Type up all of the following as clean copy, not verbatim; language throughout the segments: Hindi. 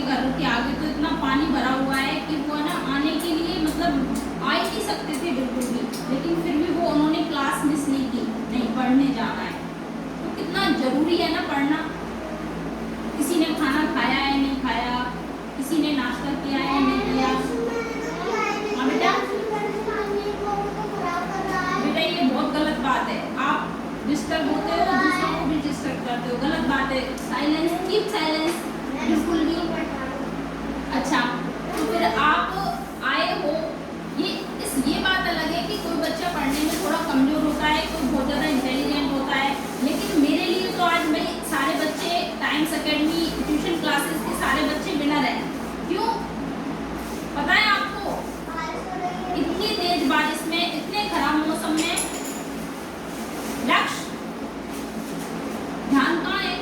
घर के आगे तो इतना पानी भरा हुआ है कि वो ना आने के लिए मतलब आ ही नहीं सकते थे बिल्कुल भी, लेकिन फिर भी वो उन्होंने क्लास मिस नहीं की, नहीं पढ़ने जाना है। तो कितना जरूरी है ना पढ़ना। किसी ने खाना खाया है नहीं खाया, किसी ने नाश्ता किया है नहीं किया। हाँ बेटा, बेटा ये बहुत गलत बात है। आप डिस्टर्ब होते हो, दूसरों को भी डिस्टर्ब करते हो, गलत बात है। साइलेंस, कीप साइलेंस, बिल्कुल भी। अच्छा, तो फिर आप आए हो, ये बात अलग है कि कोई बच्चा पढ़ने में थोड़ा कमजोर होता है, कोई बहुत ज़्यादा इंटेलिजेंट होता है, लेकिन मेरे लिए तो आज भाई सारे बच्चे टाइम्स एकेडमी ट्यूशन क्लासेस के सारे बच्चे विनर हैं। क्यों पता है आपको? इतनी तेज बारिश में, इतने खराब मौसम में लक्ष्य ध्यान कहाँ है?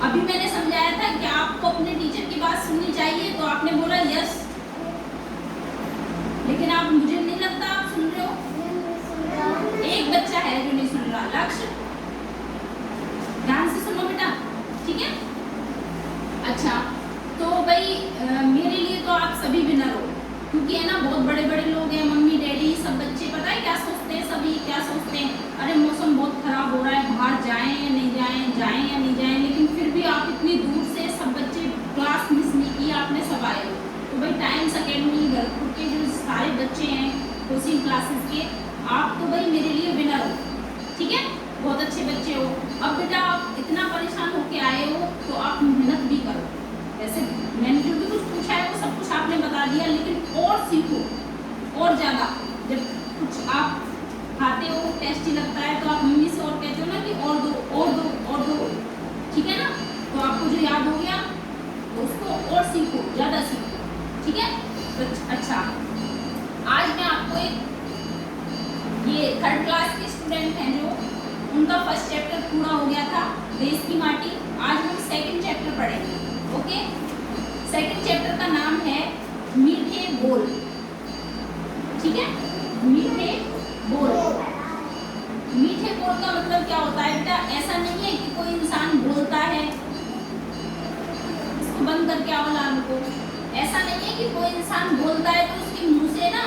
अभी मैंने समझाया था कि आपको अपने टीचर की बात सुननी चाहिए, तो आपने बोला यस, लेकिन आप, मुझे नहीं लगता आप सुन रहे हो। एक बच्चा है जो नहीं सुन रहा। लक्ष्य ध्यान से सुनो बेटा, ठीक है? अच्छा, तो भाई मेरे लिए तो आप सभी विनर हो, क्योंकि है ना बहुत बड़े बड़े लोग हैं, मम्मी डैडी सब बच्चे, पता है क्या सोचते हैं? सभी क्या सोचते हैं? अरे मौसम बहुत खराब हो रहा है, बाहर जाएं या नहीं जाएं, जाएं या नहीं जाएं, लेकिन फिर भी आप इतनी दूर से सब बच्चे क्लास मिस नहीं की, आपने सब आए हो। तो भाई टाइम्स एकेडमी भरतपुर के जो सारे बच्चे हैं कोचिंग क्लासेस के, आप तो भाई मेरे लिए विनर हो, ठीक है? बहुत अच्छे बच्चे हो। अब बेटा आप इतना परेशान होके आए हो तो आप मेहनत भी करो। वैसे मैंने जो भी कुछ पूछा है वो सब कुछ आपने बता दिया, लेकिन और सीखो और ज़्यादा। जब कुछ आप खाते हो टेस्टी लगता है तो आप मम्मी से और कहते हो ना कि और दो और दो और दो, ठीक है ना? तो आपको जो याद हो गया तो उसको और सीखो, ज़्यादा सीखो, ठीक है? तो अच्छा, आज मैं आपको एक, ये 3rd क्लास के स्टूडेंट हैं जो, उनका फर्स्ट चैप्टर पूरा हो गया था, देश की माटी। आज हम 2nd चैप्टर पढ़ेंगे। ओके, 2nd चैप्टर का नाम है मीठे बोल, ठीक है? मीठे बोल। मीठे बोल का मतलब क्या होता है बेटा? ऐसा नहीं है कि कोई इंसान बोलता है, इसको बंद करके आओ लाल को। ऐसा नहीं है कि कोई इंसान बोलता है तो उसके मुंह से ना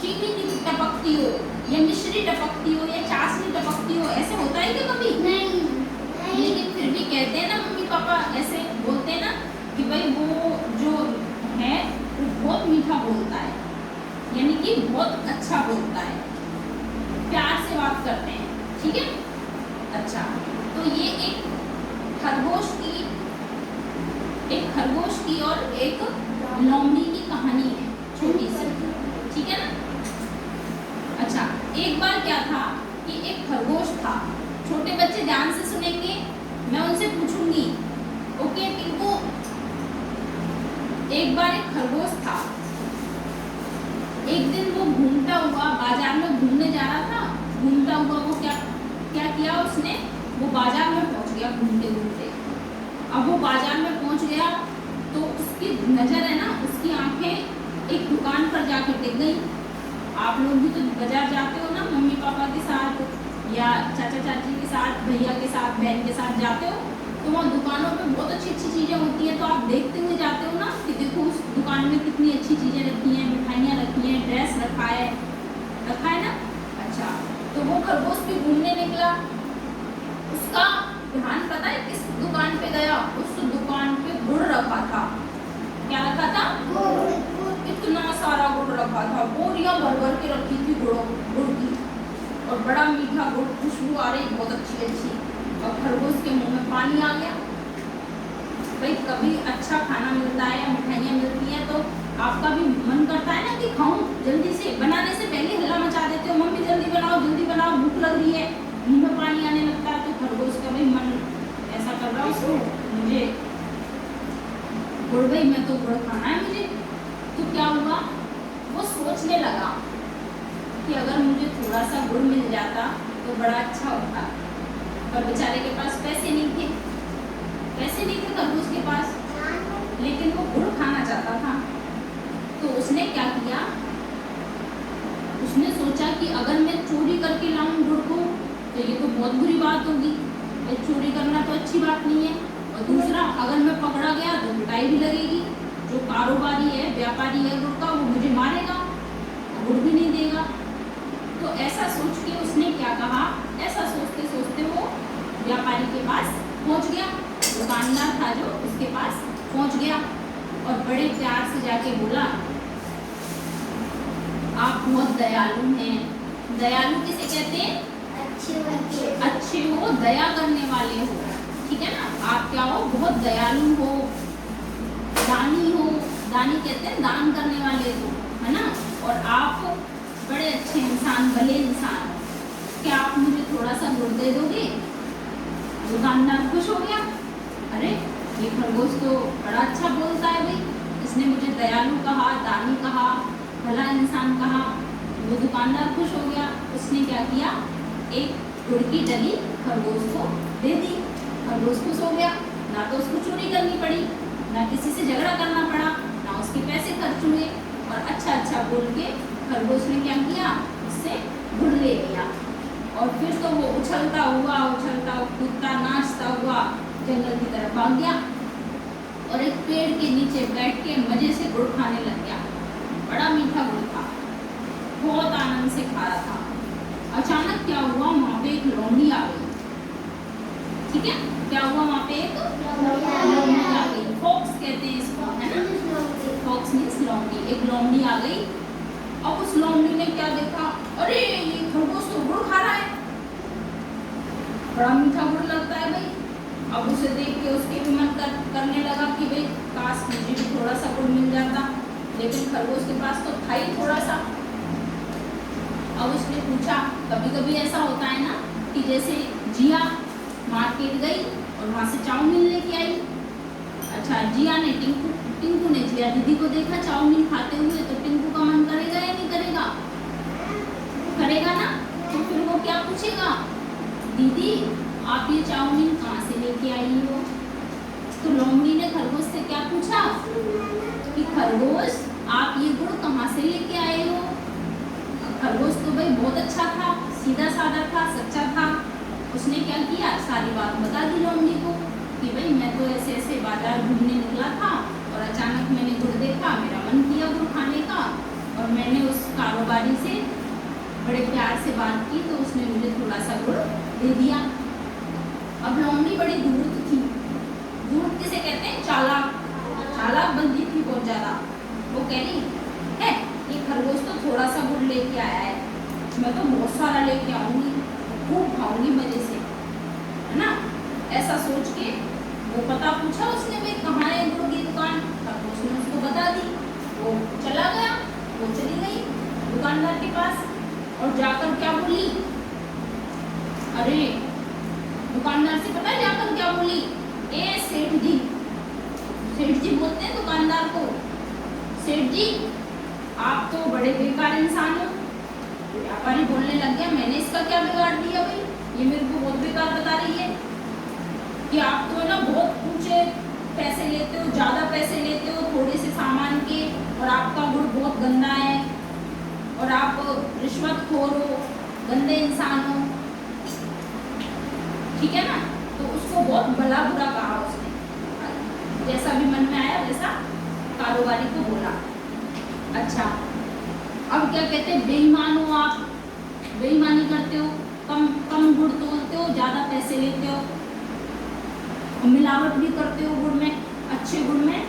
चीनी टपकती हो या मिश्री टपकती हो या चाशनी टपकती हो, ऐसे होता है क्या कभी? नहीं। लेकिन फिर भी कहते हैं ना मम्मी पापा, ऐसे बोलते हैं ना कि भाई वो जो है वो बहुत मीठा बोलता है, यानी कि बहुत अच्छा बोलता है, प्यार से बात करते हैं, ठीक है? अच्छा, तो ये एक खरगोश की और एक लोमड़ी की कहानी है, छोटी सी, ठीक है ना? अच्छा, एक बार क्या था कि एक खरगोश था। छोटे बच्चे ध्यान से सुनेंगे, मैं उनसे पूछूंगी, ओके टिंकू? एक बार एक खरगोश था। एक दिन वो घूमता हुआ बाजार में घूमने जा रहा था। घूमता हुआ वो क्या किया उसने? वो बाजार में पहुंच गया घूमते घूमते। अब वो बाजार में पहुंच गया तो उसकी नजर है ना, उसकी आंखें एक दुकान पर जाकर टिक गई। आप लोग भी तो बाजार जाते हो ना, मम्मी पापा के साथ या चाचा चाची के साथ, भैया के साथ, बहन के साथ जाते हो, तो वहाँ दुकानों पे बहुत अच्छी अच्छी चीज़ें होती हैं, तो आप देखते हुए जाते हो ना कि देखो उस दुकान में कितनी अच्छी चीज़ें रखी हैं, मिठाइयाँ रखी हैं, ड्रेस रखा है ना? अच्छा, तो वो खरगोश भी घूमने निकला। उसका ध्यान पता है किस दुकान पे गया? उस दुकान पे गुड़ रखा था। क्या रखा था? इतना सारा गुड़ रखा था, बोरियां भर भर के रखी थी गुड़ की, और बड़ा मीठा गुड़, खुशबू आ रही बहुत अच्छी। और खरगोश के मुंह में पानी आ गया। भाई कभी अच्छा खाना मिलता है या मिठाइयाँ मिलती हैं तो आपका भी मन करता है ना कि खाऊं जल्दी से। बनाने से पहले हल्ला मचा देते हो, मम्मी जल्दी बनाओ, भूख लग रही है, मुंह में पानी आने लगता है। तो खरगोश का भी मन ऐसा कर रहा है उसको, मुझे गुड़, भाई मैं तो गुड़ खाना है मुझे। तो क्या हुआ? वो सोचने लगा कि अगर मुझे थोड़ा सा गुड़ मिल जाता तो बड़ा अच्छा होता, पर बेचारे के पास पैसे नहीं थे खरगोश के पास, लेकिन वो गुड़ खाना चाहता था। तो उसने क्या किया? उसने सोचा कि अगर मैं चोरी करके लाऊं गुड़ को तो ये तो बहुत बुरी बात होगी, चोरी करना तो अच्छी बात नहीं है, और और दूसरा, अगर मैं पकड़ा गया तो पिटाई भी लगेगी। जो कारोबारी है, व्यापारी है गुड़ का, वो मुझे मारेगा, गुड़ भी नहीं देगा। तो ऐसा सोच के उसने क्या कहा, ऐसा सोचते सोचते वो व्यापारी के पास पहुंच गया, दुकानदार था जो, उसके पास पहुंच गया और बड़े प्यार से जाके बोला, आप बहुत दयालु हैं। दयालु किसे कहते हैं? अच्छे हो, दया करने वाले हो, ठीक है ना। आप क्या हो? बहुत दयालु हो, दानी हो। दानी कहते हैं दान करने वाले को, है ना। और आप बड़े अच्छे इंसान, भले इंसान हो, क्या आप मुझे थोड़ा सा गुड़ दे दोगे? दुकानदार खुश हो गया, अरे ये खरगोश तो बड़ा अच्छा बोलता है भाई, इसने मुझे दयालु कहा, दानी कहा, भला इंसान कहा। वो दुकानदार खुश हो गया। उसने क्या किया, एक गुड़ की डली खरगोश को दे दी। खरगोश खुश हो गया, ना तो उसको चोरी करनी पड़ी, ना किसी से झगड़ा करना पड़ा, ना उसके पैसे खर्च हुए, और अच्छा अच्छा बोल के खरगोश ने क्या किया, उससे गुड़ ले लिया। और फिर तो वो उछलता हुआ कूदता नाचता हुआ जंगल की तरफ भाग गया और एक पेड़ के नीचे बैठ के मजे से गुड़ खाने लग गया। बड़ा मीठा गुड़ था, बहुत आनंद से खा रहा था। अचानक क्या हुआ, वहां पे एक लौंडी आ गई, ठीक है। क्या हुआ, वहां पे एक लौंडी आ गई। फॉक्स कहते हैं इसको, है ना। फॉक्स मीन्स लौंडी। एक लौंडी आ गई। अब उस लौंडी ने क्या देखा, अरे ये खरगोश तो गुड़ खा रहा है, बड़ा मीठा गुड़ लगता है भाई। अब उसे देख के उसके भी मन करने लगा कि भाई काश मुझे भी थोड़ा सा गुड़ मिल जाता, लेकिन खरगोश के पास तो था ही थोड़ा सा। अब उसने पूछा, कभी कभी ऐसा होता है ना कि जैसे जिया मार्केट गई और वहां से चाउमीन लेके आई। अच्छा, जिया ने टिंकू ने जिया दीदी को देखा चाउमीन खाते हुए, तो टिंकू का मन करेगा या नहीं करेगा? करेगा ना। तो फिर वो क्या पूछेगा, दीदी आप ये चाउमीन कहाँ से लेके आई हो? तो लौंडी ने खरगोश से क्या पूछा कि खरगोश आप ये गुड़ कहाँ से लेके आए हो? खरगोश तो भाई बहुत अच्छा था, सीधा साधा था, सच्चा था। उसने क्या किया, सारी बात बता दी लौंडी को कि भाई मैं तो ऐसे ऐसे बाजार घूमने निकला था और अचानक मैंने गुड़ देखा, मेरा मन किया गुड़ खाने का, और मैंने उस कारोबारी से बड़े प्यार से बात की तो उसने मुझे थोड़ा सा गुड़ दे दिया। अब लौंडी बड़ी धूर्त थी। धूर्त किसे कहते हैं? चालाक। चालाक बंदी थी बहुत ज्यादा। वो कह रही है, ये खरगोश तो थोड़ा सा गुड़ लेके आया है, मैं तो बहुत सारा लेके आऊंगी, खूब खाऊंगी मजे से, है ना। ऐसा सोच के वो पता पूछा उसने, भाई कहाँ है गुड़ की दुकान? खरगोश ने उसको बता दी। वो चला गया, वो चली गई दुकानदार के पास और जाकर क्या बोली, अरे दुकानदार से पता है जाकर क्या बोली, ए सेठ जी। सेठ जी बोलते हैं दुकानदार को, सेठ जी आप तो बड़े बेकार इंसान हो। व्यापारी बोलने लग गया, मैंने इसका क्या बिगाड़ दिया भाई, ये मेरे को बहुत बेकार बता रही है कि आप तो है ना बहुत ऊंचे पैसे लेते हो, ज्यादा पैसे लेते हो थोड़े से सामान के, और आपका गुड़ बहुत गंदा है, और आप रिश्वतखोर हो, गंदे इंसान हो, ठीक है ना। तो उसको बहुत भला बुरा कहा उसने, जैसा भी मन में आया वैसा कारोबारी को बोला। अच्छा, अब क्या कहते हैं, बेईमान हो आप, बेईमानी करते हो, कम गुड़ तोलते हो, ज्यादा पैसे लेते हो, मिलावट भी करते हो गुड़ में, अच्छे गुड़ में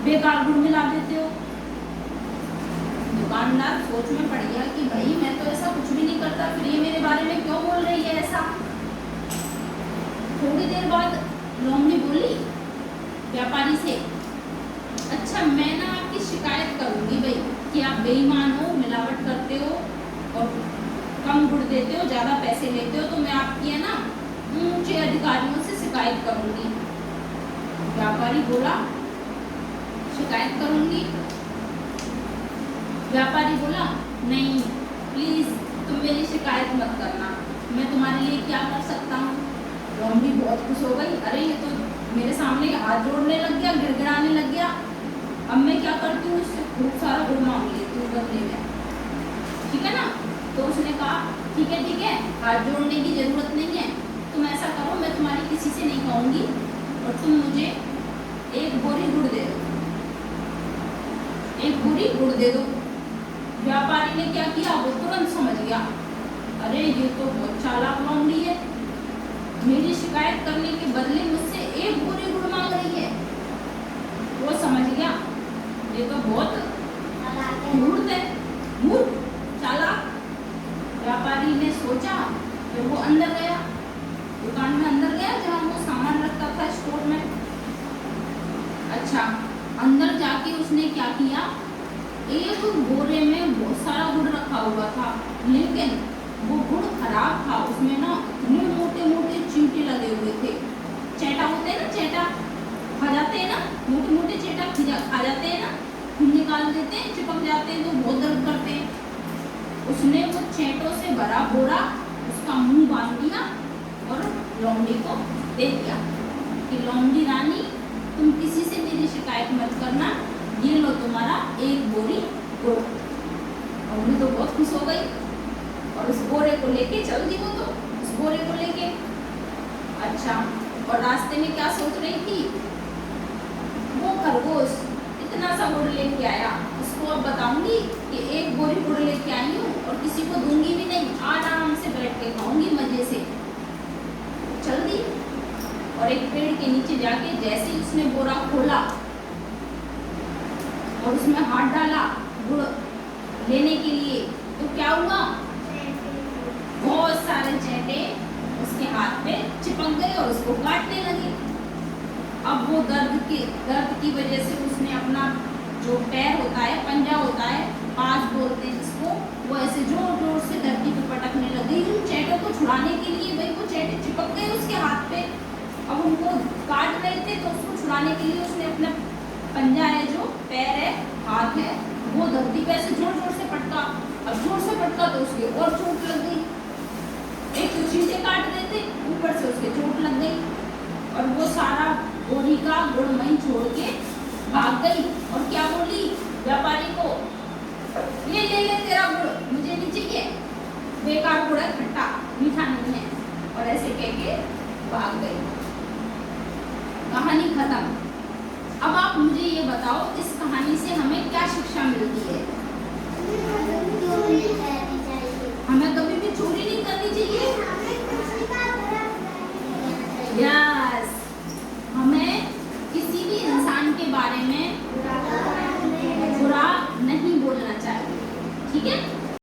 बेकार गुड़ मिला देते हो। दुकानदार सोच में पड़ गया कि भाई मैं तो ऐसा कुछ भी नहीं करता, फिर ये मेरे बारे में क्यों बोल रही है ऐसा। थोड़ी देर बाद लौंडी बोली व्यापारी से, अच्छा मैं ना आपकी शिकायत करूंगी भाई कि आप बेईमान हो, मिलावट करते हो और कम गुड़ देते हो, ज्यादा पैसे लेते हो, तो मैं आपकी है ना ऊंचे अधिकारियों से शिकायत करूंगी। व्यापारी बोला शिकायत करूंगी। व्यापारी बोला नहीं प्लीज तुम मेरी शिकायत मत करना, मैं तुम्हारे लिए क्या कर सकता हूँ। लौंडी बहुत खुश हो गई, अरे ये तो मेरे सामने हाथ जोड़ने लग गया, गिड़गिड़ाने लग गया, अब मैं क्या करती हूँ, उससे खूब सारा गुड़ मांग लेती हूँ बदले में, ठीक है ना। तो उसने कहा ठीक है हाथ जोड़ने की जरूरत नहीं है, तुम ऐसा करो मैं तुम्हारी किसी से नहीं कहूँगी, और तुम मुझे एक बोरी गुड़ दे दो, एक बोरी गुड़ दे दो। व्यापारी ने क्या किया, वो तुरंत समझ गया, अरे ये तो बहुत चालाक लौंडी है, मेरी शिकायत करने के बदले मुझसे एक बोरी गुड़ मांग रही है। वो समझ गया ये तो बहुत धूर्त है, मूर्ख, चालाक। व्यापारी ने सोचा, जब वो अंदर गया, दुकान में अंदर गया जहाँ वो सामान रखता था स्टोर में। अच्छा, अंदर जाके उसने क्या किया, एक बोरे में बहुत सारा गुड़ रखा हुआ था, लेकिन वो गुड़ खराब था, उसमें ना इतने मोटे मोटे चींटे लगे हुए थे। चैटा होते हैं ना, चैटा खा जाते हैं ना, मोटे मोटे चैटा खा जाते हैं ना, खून निकाल देते हैं, चिपक जाते हैं तो बहुत दर्द करते हैं। उसने वो चैटों से भरा बोरा उसका मुंह बांध दिया और लौंडी को दे दिया कि लौंडी रानी, तुम किसी से मेरी शिकायत मत करना, ये लो तुम्हारा एक बोरी गुड़। और वो तो बहुत खुश हो गई और उस बोरे को लेके चल दी, वो तो उस बोरे को लेके। अच्छा, और रास्ते में क्या सोच रही थी, वो खरगोश इतना सा गुड़ लेके आया, उसको अब बताऊंगी कि एक बोरी गुड़ लेके आई हूँ और किसी को दूंगी भी नहीं, आराम से बैठ के खाऊंगी मजे से। चल दी और एक पेड़ के नीचे जाके जैसे ही उसने बोरा खोला और उसमें हाथ डाला गुड़ लेने के लिए, तो क्या हुआ, बहुत सारे चैटे उसके हाथ पे चिपक गए और उसको काटने लगे। अब वो दर्द की वजह से उसने अपना जो पैर होता है, पंजा होता है, पास बोलते हैं जिसको, वो ऐसे जोर जोर से धरती पे पटकने लगी उन चैटों को छुड़ाने के लिए। भाई वो चैटे चिपक गए उसके हाथ पे, अब उनको काट रहे थे, तो उसको छुड़ाने के लिए उसने अपना पंजा है, जो पैर है, हाथ है, वो धरती पे ऐसे जोर जोर से पटका। अब जोर से पटका तो उसके और चोट लग गई, एक तो चींटे काट रहे थे, ऊपर से उसके चोट लग गई और वो सारा बोरी का गुड़ वहीं छोड़ के भाग गई। और क्या बोली व्यापारी को, ये ले ले तेरा गुड़, मुझे नहीं चाहिए, बेकार गुड़ है, खट्टा मीठा नहीं है, और ऐसे कह के भाग गई। कहानी खत्म। अब आप मुझे ये बताओ, इस कहानी से हमें क्या शिक्षा मिलती है? हमें कभी भी चोरी नहीं करनी चाहिए। यस, हमें किसी भी इंसान के बारे में बुरा नहीं बोलना चाहिए, ठीक है।